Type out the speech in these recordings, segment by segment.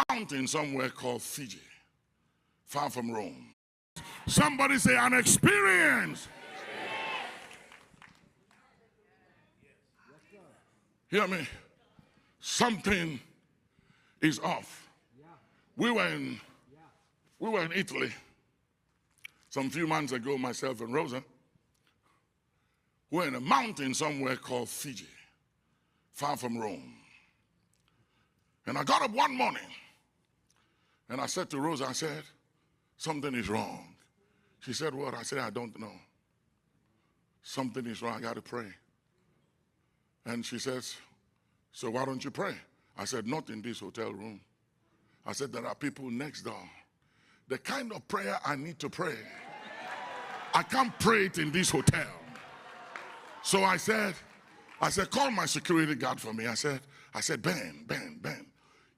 mountain somewhere called Fiji, far from Rome. Somebody say an experience. Hear me. Something is off. We were in Italy some few months ago, myself and Rosa. We're in a mountain somewhere called Fiji, far from Rome. And I got up one morning and I said to Rosa, I said, something is wrong. She said, what? I said, I don't know. Something is wrong, I got to pray. And she says, so why don't you pray? I said, not in this hotel room. I said, there are people next door. The kind of prayer I need to pray, I can't pray it in this hotel. So I said, call my security guard for me. I said, Ben,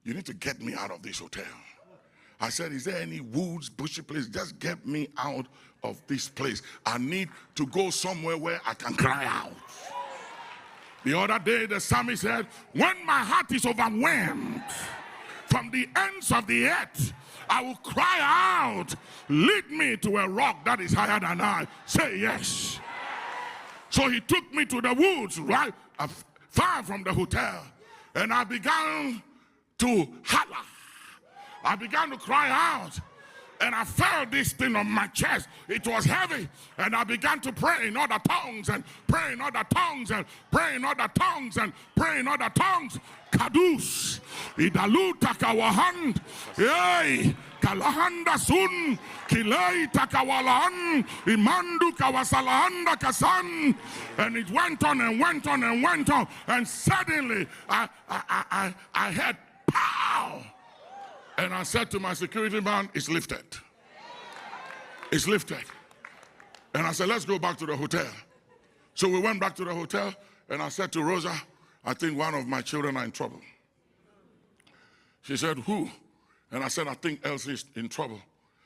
you need to get me out of this hotel. I said, is there any woods, bushy place? Just get me out of this place. I need to go somewhere where I can cry out. The other day, the psalmist said, when my heart is overwhelmed from the ends of the earth, I will cry out, lead me to a rock that is higher than I. Say yes. So he took me to the woods, right, far from the hotel. And I began to holler. I began to cry out. And I felt this thing on my chest. It was heavy. And I began to pray in other tongues and pray in other tongues and pray in other tongues and pray in other tongues. Kadus. Idalu takawahan. Yay. Kalahanda sun. Kilei takawalan. Imandu kawasalahanda kasan. And it went on and went on and went on. And suddenly I heard pow. And I said to my security man, it's lifted. It's lifted. And I said, let's go back to the hotel. So we went back to the hotel, and I said to Rosa, I think one of my children are in trouble. She said, who? And I said, I think Elsie is in trouble.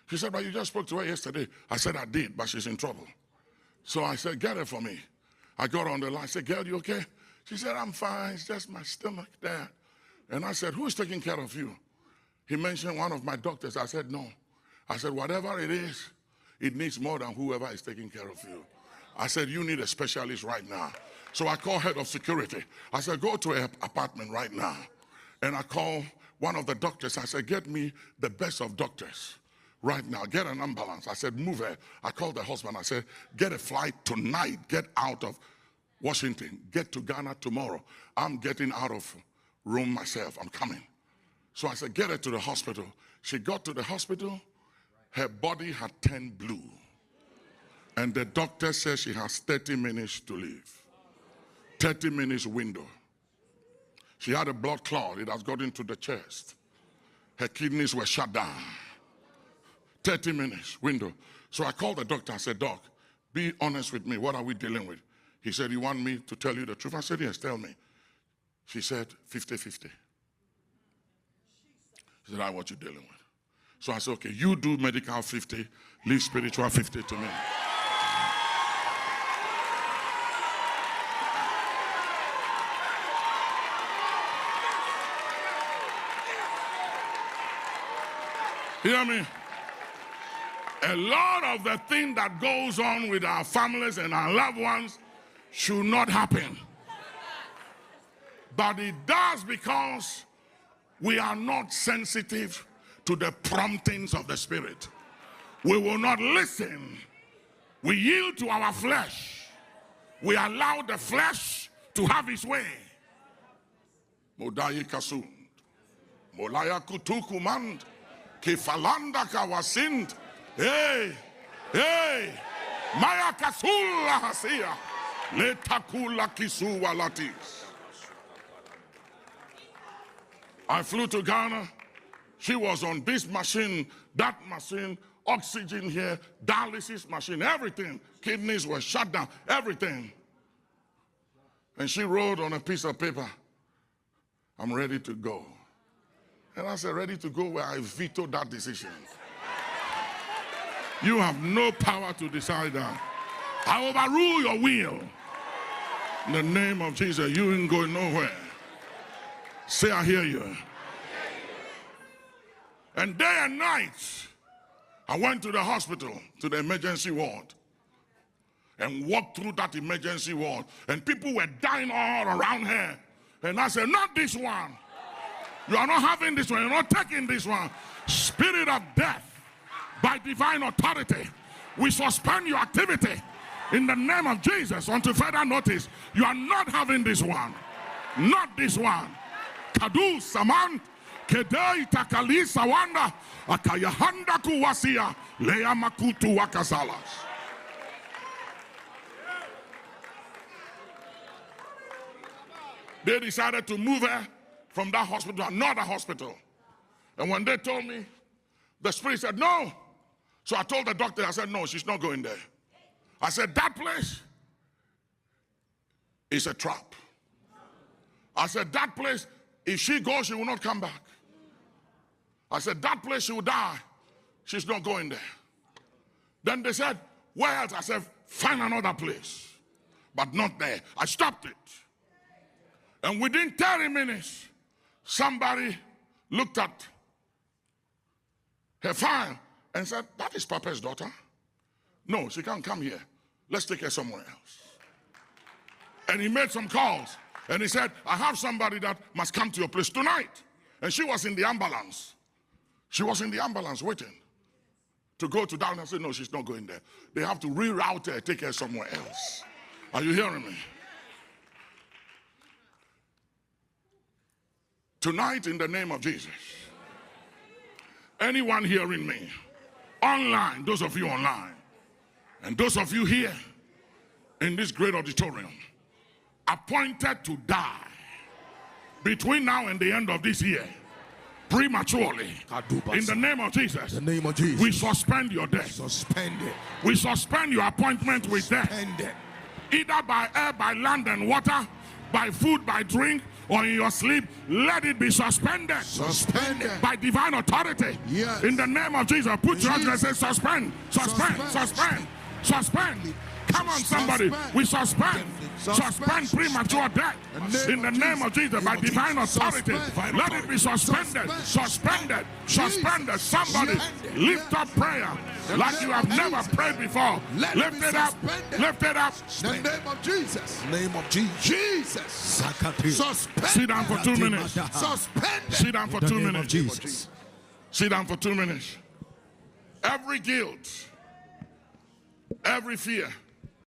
She said, but you just spoke to her yesterday. I said, I did, but she's in trouble. So I said, get her for me. I got on the line. I said, girl, you okay? She said, I'm fine. It's just my stomach, Dad. And I said, who's taking care of you? He mentioned one of my doctors. I said, no. I said, whatever it is, it needs more than whoever is taking care of you. I said, you need a specialist right now. So I called head of security. I said, go to her apartment right now. And I called one of the doctors. I said, get me the best of doctors right now. Get an ambulance. I said, move her. I called the husband. I said, get a flight tonight. Get out of Washington. Get to Ghana tomorrow. I'm getting out of Rome myself. I'm coming. So I said, get her to the hospital. She got to the hospital. Her body had turned blue. And the doctor says she has 30 minutes to live. 30 minutes window. She had a blood clot. It has got into the chest. Her kidneys were shut down. 30 minutes window. So I called the doctor. I said, Doc, be honest with me. What are we dealing with? He said, you want me to tell you the truth? I said, yes, tell me. She said, 50-50. He said, that's what you're dealing with. So I said, okay, you do medical 50, leave spiritual 50 to me. Hear me? A lot of the thing that goes on with our families and our loved ones should not happen. But it does because we are not sensitive to the promptings of the Spirit. We will not listen. We yield to our flesh. We allow the flesh to have its way. Modayi kasund. Molaya kutukumand. Kifalanda kawasind. Hey. Maya kasula hasia. Letakula kisuwa latis. I flew to Ghana. She was on this machine, that machine, oxygen here, dialysis machine, everything. Kidneys were shut down, everything. And she wrote on a piece of paper, I'm ready to go. And I said, ready to go where I vetoed that decision. You have no power to decide that. I overrule your will. In the name of Jesus, you ain't going nowhere. Say, I hear you. And day and night, I went to the hospital, to the emergency ward, and walked through that emergency ward. And people were dying all around her. And I said, not this one. You are not having this one. You're not taking this one. Spirit of death, by divine authority, we suspend your activity in the name of Jesus until further notice. You are not having this one. Not this one. Kadu Saman, Kedei Takali Sawanda, Akayahanda Kuwasia, Lea Makutu Wakasalas. They decided to move her from that hospital to another hospital. And when they told me, the spirit said, no. So I told the doctor, I said, no, she's not going there. I said, that place is a trap. I said, that place, if she goes, she will not come back. I said, that place, she will die. She's not going there. Then they said, where else? I said, find another place. But not there. I stopped it. And within 30 minutes, somebody looked at her file and said, that is Papa's daughter. No, she can't come here. Let's take her somewhere else. And he made some calls. And he said, I have somebody that must come to your place tonight. And she was in the ambulance. She was in the ambulance waiting to go to down. I said, no, she's not going there. They have to reroute her, take her somewhere else. Are you hearing me? Tonight, in the name of Jesus, anyone hearing me, online, those of you online, and those of you here in this great auditorium, appointed to die between now and the end of this year, prematurely, in the name of Jesus, we suspend your death. Suspend it. We suspend your appointment with death. Either by air, by land and water, by food, by drink, or in your sleep, let it be suspended. Suspended. By divine authority. Yes. In the name of Jesus. Put your hands and say, suspend, suspend, suspend, suspend. Come on, somebody. We suspend. Suspend premature death. In the name of Jesus. By divine authority. Let it be suspended. Suspended. Suspended. Somebody lift up prayer like you have never prayed before. Lift it up. Lift it up. In the name of Jesus. Name of Jesus. Suspend. Sit down for 2 minutes. Suspend. Sit down for 2 minutes. Jesus. Sit down for 2 minutes. Every guilt, every fear,